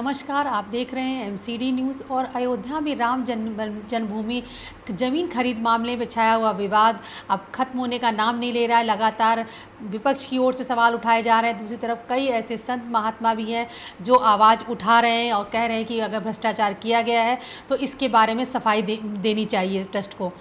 नमस्कार, आप देख रहे हैं एमसीडी न्यूज़। और अयोध्या में राम जन्मभूमि ज़मीन खरीद मामले में छाया हुआ विवाद अब खत्म होने का नाम नहीं ले रहा है। लगातार विपक्ष की ओर से सवाल उठाए जा रहे हैं। दूसरी तरफ कई ऐसे संत महात्मा भी हैं जो आवाज़ उठा रहे हैं और कह रहे हैं कि अगर भ्रष्टाचार किया गया है तो इसके बारे में सफाई देनी चाहिए ट्रस्ट को।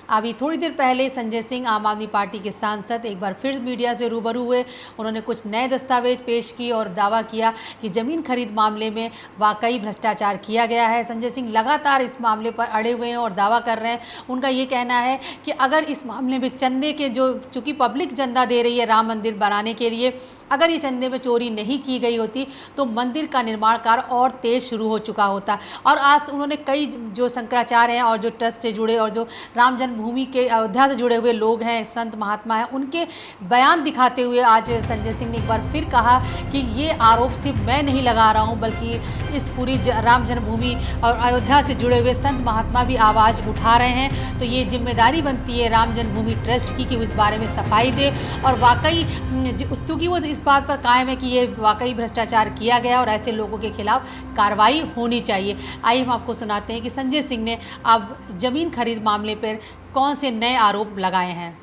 अभी थोड़ी देर पहले संजय सिंह, आम आदमी पार्टी के सांसद, एक बार फिर मीडिया से रूबरू हुए। उन्होंने कुछ नए दस्तावेज पेश किए और दावा किया कि ज़मीन खरीद मामले में वाकई भ्रष्टाचार किया गया है। संजय सिंह लगातार इस मामले पर अड़े हुए हैं और दावा कर रहे हैं। उनका ये कहना है कि अगर इस मामले में चंदे के जो चूँकि पब्लिक चंदा दे रही है राम मंदिर बनाने के लिए, अगर ये चंदे में चोरी नहीं की गई होती तो मंदिर का निर्माण कार्य और तेज़ शुरू हो चुका होता। और आज उन्होंने कई जो शंकराचार्य हैं और जो ट्रस्ट से जुड़े और जो राम जन्मभूमि के अयोध्या से जुड़े हुए लोग हैं, संत महात्मा हैं, उनके बयान दिखाते हुए आज संजय सिंह ने एक बार फिर कहा कि ये आरोप सिर्फ मैं नहीं लगा रहा हूं, बल्कि इस पूरी राम जन्मभूमि और अयोध्या से जुड़े हुए संत महात्मा भी आवाज़ उठा रहे हैं। तो ये जिम्मेदारी बनती है राम जन्मभूमि ट्रस्ट की कि वो इस बारे में सफाई दे। और वाकई क्योंकि वो इस बात पर कायम है कि ये वाकई भ्रष्टाचार किया गया और ऐसे लोगों के खिलाफ कार्रवाई होनी चाहिए। आइए हम आपको सुनाते हैं कि संजय सिंह ने अब ज़मीन खरीद मामले पर कौन से नए आरोप लगाए हैं।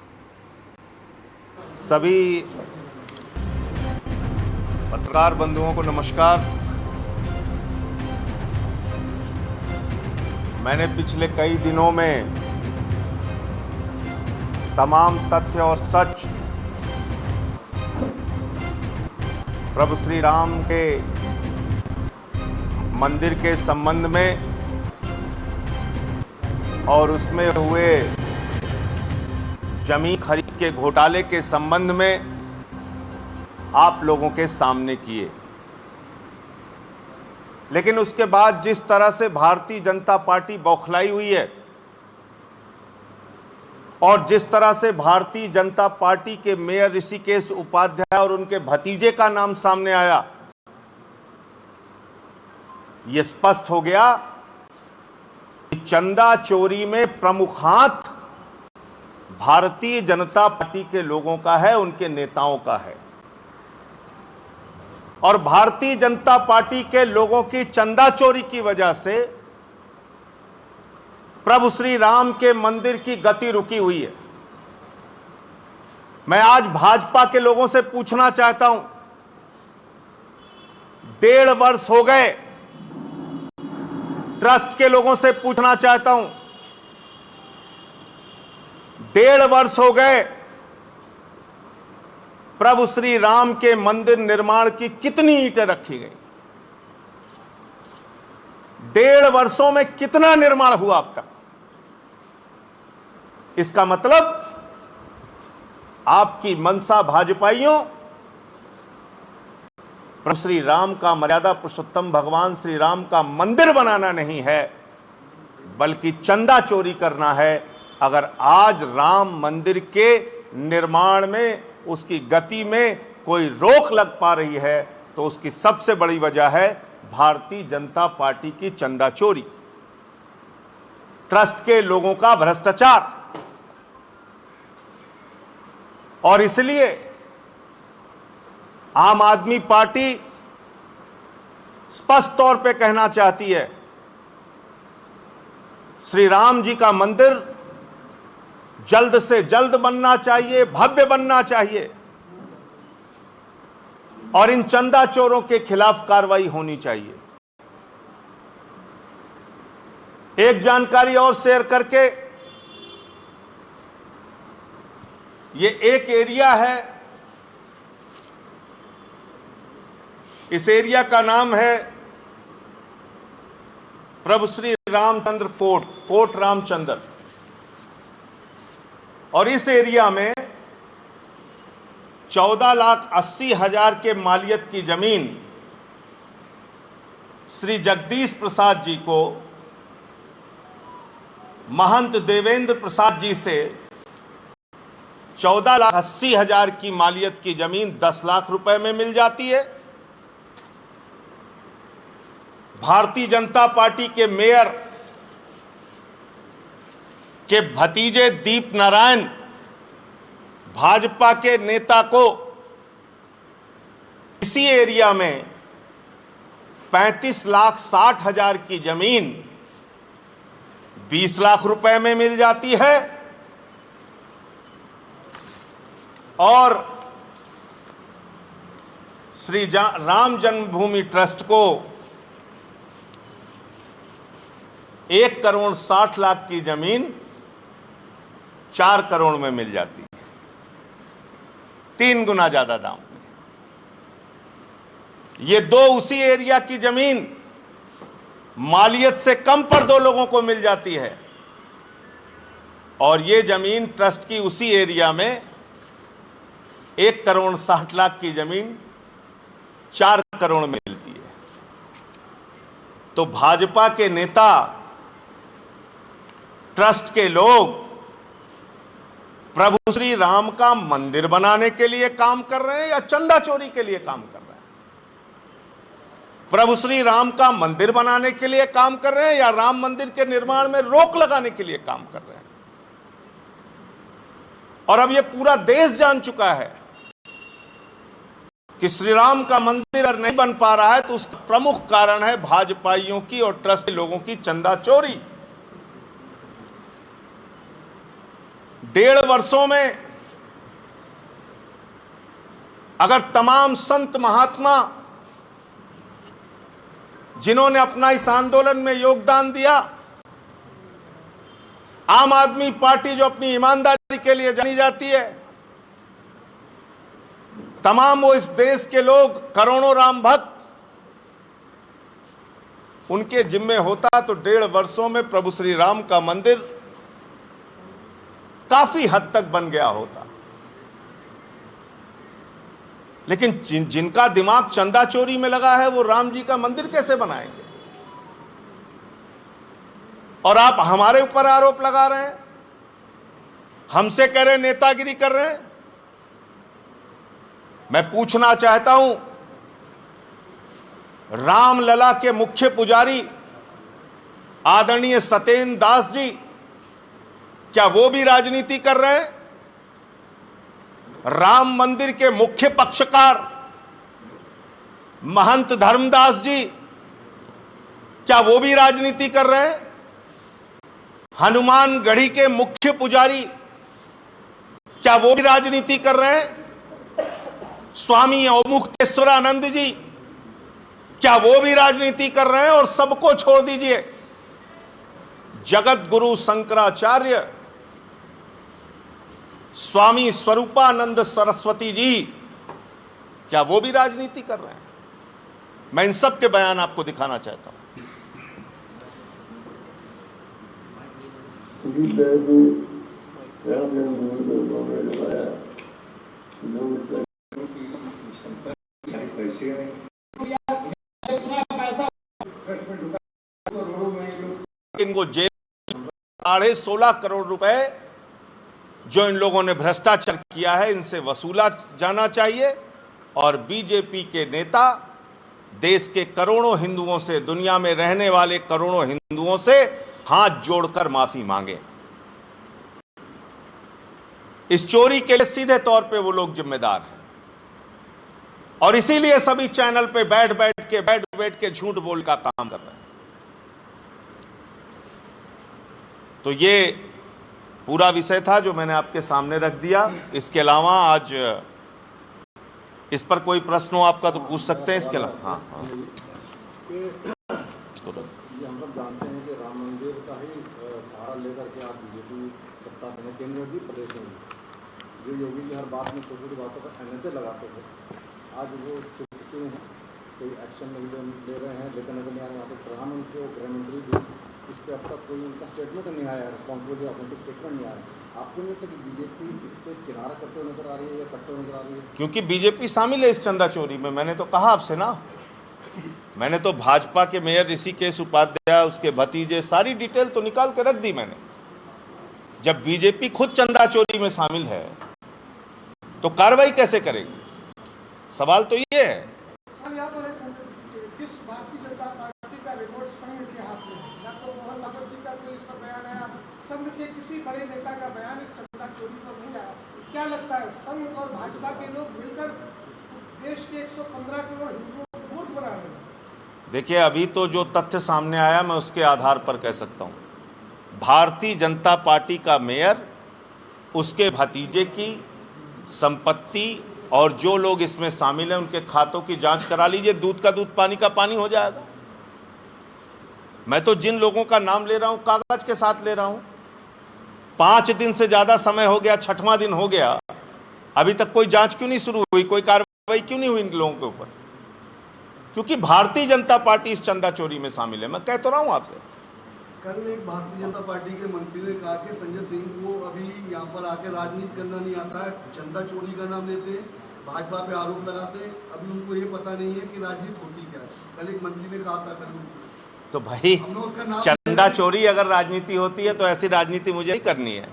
सभी पत्रकार बंधुओं को नमस्कार। मैंने पिछले कई दिनों में तमाम तथ्य और सच प्रभु श्री राम के मंदिर के संबंध में और उसमें हुए जमीन खरीद के घोटाले के संबंध में आप लोगों के सामने किए। लेकिन उसके बाद जिस तरह से भारतीय जनता पार्टी बौखलाई हुई है और जिस तरह से भारतीय जनता पार्टी के मेयर ऋषिकेश उपाध्याय और उनके भतीजे का नाम सामने आया, यह स्पष्ट हो गया कि चंदा चोरी में प्रमुख हाथ भारतीय जनता पार्टी के लोगों का है, उनके नेताओं का है। और भारतीय जनता पार्टी के लोगों की चंदा चोरी की वजह से प्रभु श्री राम के मंदिर की गति रुकी हुई है। मैं आज भाजपा के लोगों से पूछना चाहता हूं, 1.5 वर्ष हो गए, ट्रस्ट के लोगों से पूछना चाहता हूं, 1.5 वर्ष हो गए, प्रभु श्री राम के मंदिर निर्माण की कितनी ईंटें रखी गई? 1.5 वर्षों में कितना निर्माण हुआ अब तक? इसका मतलब आपकी मनसा भाजपाइयों प्रभु श्री राम का, मर्यादा पुरुषोत्तम भगवान श्री राम का मंदिर बनाना नहीं है, बल्कि चंदा चोरी करना है। अगर आज राम मंदिर के निर्माण में, उसकी गति में कोई रोक लग पा रही है तो उसकी सबसे बड़ी वजह है भारतीय जनता पार्टी की चंदा चोरी, ट्रस्ट के लोगों का भ्रष्टाचार। और इसलिए आम आदमी पार्टी स्पष्ट तौर पे कहना चाहती है, श्री राम जी का मंदिर जल्द से जल्द बनना चाहिए, भव्य बनना चाहिए और इन चंदा चोरों के खिलाफ कार्रवाई होनी चाहिए। एक जानकारी और शेयर करके, ये एक एरिया है, इस एरिया का नाम है प्रभु श्री रामचंद्र कोट रामचंद्र। और इस एरिया में 14,80,000 के मालियत की जमीन श्री जगदीश प्रसाद जी को महंत देवेंद्र प्रसाद जी से 14,80,000 की मालियत की जमीन 10 लाख रुपए में मिल जाती है। भारतीय जनता पार्टी के मेयर के भतीजे दीप नारायण भाजपा के नेता को इसी एरिया में 35,60,000 की जमीन 20 लाख रुपए में मिल जाती है और श्री राम जन्मभूमि ट्रस्ट को 1,60,00,000 की जमीन 4 करोड़ में मिल जाती है, 3 गुना ज्यादा दाम। ये दो उसी एरिया की जमीन मालियत से कम पर 2 लोगों को मिल जाती है और ये जमीन ट्रस्ट की उसी एरिया में 1,60,00,000 की जमीन 4 करोड़ में मिलती है। तो भाजपा के नेता, ट्रस्ट के लोग प्रभु श्री राम का मंदिर बनाने के लिए काम कर रहे हैं या चंदा चोरी के लिए काम कर रहे हैं? प्रभु श्री राम का मंदिर बनाने के लिए काम कर रहे हैं या राम मंदिर के निर्माण में रोक लगाने के लिए काम कर रहे हैं? और अब यह पूरा देश जान चुका है कि श्री राम का मंदिर अगर नहीं बन पा रहा है तो उसका प्रमुख कारण है भाजपाइयों की और ट्रस्ट के लोगों की चंदा चोरी। 1.5 वर्षों में अगर तमाम संत महात्मा जिन्होंने अपना इस आंदोलन में योगदान दिया, आम आदमी पार्टी जो अपनी ईमानदारी के लिए जानी जाती है, तमाम वो इस देश के लोग, करोड़ों राम भक्त, उनके जिम्मे होता तो 1.5 वर्षों में प्रभु श्री राम का मंदिर काफी हद तक बन गया होता। लेकिन जिनका दिमाग चंदा चोरी में लगा है वो राम जी का मंदिर कैसे बनाएंगे? और आप हमारे ऊपर आरोप लगा रहे हैं, हमसे कह रहे हैं नेतागिरी कर रहे हैं। मैं पूछना चाहता हूं, रामलला के मुख्य पुजारी आदरणीय सत्येंद्र दास जी, क्या वो भी राजनीति कर रहे हैं? राम मंदिर के मुख्य पक्षकार महंत धर्मदास जी, क्या वो भी राजनीति कर रहे हैं? हनुमानगढ़ी के मुख्य पुजारी, क्या वो भी राजनीति कर रहे हैं? स्वामी अवमुक्तेश्वरानंद जी, क्या वो भी राजनीति कर रहे हैं? और सबको छोड़ दीजिए, जगत गुरु शंकराचार्य स्वामी स्वरूपानंद सरस्वती जी, क्या वो भी राजनीति कर रहे हैं? मैं इन सब के बयान आपको दिखाना चाहता हूं। इनको जेल 16.5 करोड़ रुपए जो इन लोगों ने भ्रष्टाचार किया है, इनसे वसूला जाना चाहिए और बीजेपी के नेता देश के करोड़ों हिंदुओं से, दुनिया में रहने वाले करोड़ों हिंदुओं से हाथ जोड़कर माफी मांगे। इस चोरी के लिए सीधे तौर पे वो लोग जिम्मेदार हैं और इसीलिए सभी चैनल पे बैठ बैठ के झूठ बोल का काम कर रहे हैं। तो ये पूरा विषय था जो मैंने आपके सामने रख दिया। इसके अलावा आज इस पर कोई प्रश्न हो आपका तो पूछ सकते हैं। इसके अलावा हाँ ये हम सब जानते हैं कि राम मंदिर का ही सहारा लेकर के आज बीजेपी सत्ता में, केंद्र में भी, प्रदेश में भी, जो योगी जी हर बात में छोटी छोटी बातों पर NSA लगाते थे, आज वो चुप क्यों हैं? कोई एक्शन नहीं ले रहे हैं, लेकिन नजर नहीं आ रहे। यहाँ पे प्रधानमंत्री और गृह मंत्री भी इस पर अब तक कोई उनका स्टेटमेंट नहीं आया, रिस्पॉन्सिबिलिटी ऑथेंटिक स्टेटमेंट नहीं आया। आपको नहीं लगता कि बीजेपी इससे किनारा करते हुए नजर आ रही है या कटते हुए नजर आ रही है? क्योंकि बीजेपी शामिल है इस चंदा चोरी में। मैंने तो कहा आपसे ना, मैंने तो भाजपा के मेयर ऋषिकेश उपाध्याय, उसके भतीजे, सारी डिटेल तो निकाल के रख दी मैंने। जब बीजेपी खुद चंदा चोरी में शामिल है तो कार्रवाई कैसे करेगी? सवाल तो ये है। किस भारतीय जनता पार्टी का रिमोट संघ के हाथ में है? ना तो मोहन भागवत जी का कोई इस पर बयान आया, संघ के किसी बड़े नेता का बयान इस चंदा चोरी पर नहीं आया। क्या लगता है, संघ और भाजपा के लोग मिलकर देश के 115 करोड़ हिंदुओं को वोट बना रहे हैं? देखिए, अभी तो जो तथ्य सामने आया मैं उसके आधार पर कह सकता हूं। भारतीय जनता पार्टी का मेयर, उसके भतीजे की संपत्ति और जो लोग इसमें शामिल हैं उनके खातों की जांच करा लीजिए। दूध का दूध, पानी का पानी हो जाएगा। मैं तो जिन लोगों का नाम ले रहा हूं कागज के साथ ले रहा हूं। 5 दिन से ज्यादा समय हो गया, 6वां दिन हो गया, अभी तक कोई जांच क्यों नहीं शुरू हुई, कोई कार्रवाई क्यों नहीं हुई इन लोगों के ऊपर? क्योंकि भारतीय जनता पार्टी इस चंदा चोरी में शामिल है। मैं कह तो रहा हूं आपसे। कल एक भारतीय जनता पार्टी के मंत्री ने कहा कि संजय सिंह को अभी यहाँ पर आके राजनीति करना नहीं आता है, चंदा चोरी का नाम लेते हैं, भाजपा पे आरोप लगाते हैं, अभी उनको ये पता नहीं है कि राजनीति होती क्या है। कल एक मंत्री ने कहा था। कल तो भाई, चंदा चोरी अगर राजनीति होती है तो ऐसी राजनीति मुझे ही करनी है।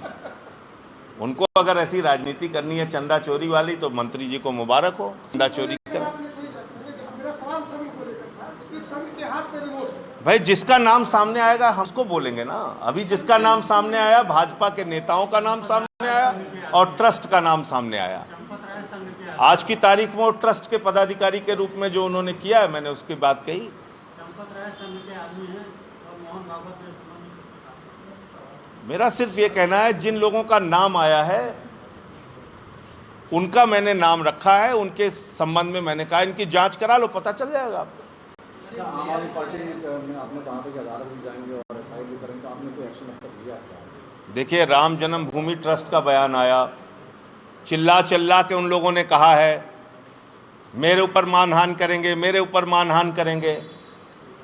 उनको अगर ऐसी राजनीति करनी है चंदा चोरी वाली, तो मंत्री जी को मुबारक हो, चंदा चोरी कर। मेरा सवाल संघ को लेकर था कि संघ के हाथ में रिमोट है। भाई, जिसका नाम सामने आएगा हम उसको बोलेंगे ना। अभी जिसका नाम सामने आया, भाजपा के नेताओं का नाम सामने आया और ट्रस्ट का नाम सामने आया। आज की तारीख में वो ट्रस्ट के पदाधिकारी के रूप में जो उन्होंने किया है, मैंने उसकी बात कही। मेरा सिर्फ ये कहना है, जिन लोगों का नाम आया है उनका मैंने नाम रखा है, उनके संबंध में मैंने कहा इनकी जांच करा लो, पता चल जाएगा आपको। आम आदमी पार्टी में आपने कहा था कि अदालत भी जाएंगे और एफआईआर भी करेंगे, आपने कोई एक्शन अब तक लिया है? देखिए, राम जन्मभूमि ट्रस्ट का बयान आया, चिल्ला के उन लोगों ने कहा है मेरे ऊपर मानहानि करेंगे, मेरे ऊपर मानहानि करेंगे।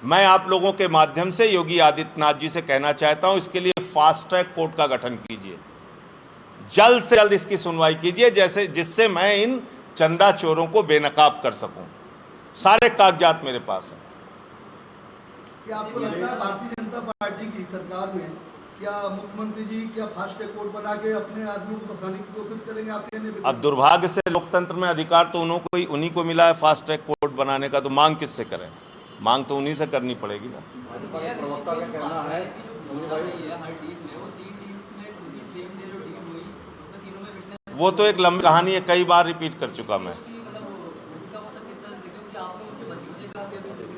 मैं आप लोगों के माध्यम से योगी आदित्यनाथ जी से कहना चाहता हूं, इसके लिए फास्ट ट्रैक कोर्ट का गठन कीजिए, जल्द से जल्द इसकी सुनवाई कीजिए, जिससे मैं इन चंदा चोरों को बेनकाब कर सकूं। सारे कागजात मेरे पास हैं। क्या आपको लगता है भारतीय जनता पार्टी की सरकार में क्या मुख्यमंत्री जी क्या फास्ट ट्रैक कोर्ट बना के अपने आदमियों को फंसाने की कोशिश करेंगे? आप कहने पे अब दुर्भाग्य से लोकतंत्र में अधिकार तो उन्हीं को मिला है फास्ट ट्रैक कोर्ट बनाने का, तो मांग किससे करें? मांग तो उन्हीं से करनी पड़ेगी ना। भाजपा के प्रवक्ता का कहना है वो तो एक लंबी कहानी है, कई बार रिपीट कर चुका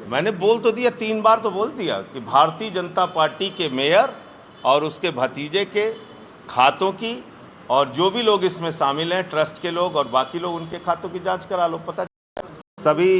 मैंने बोल तो दिया, 3 बार तो बोल दिया कि भारतीय जनता पार्टी के मेयर और उसके भतीजे के खातों की और जो भी लोग इसमें शामिल हैं, ट्रस्ट के लोग और बाकी लोग, उनके खातों की जांच करा लो, पता सभी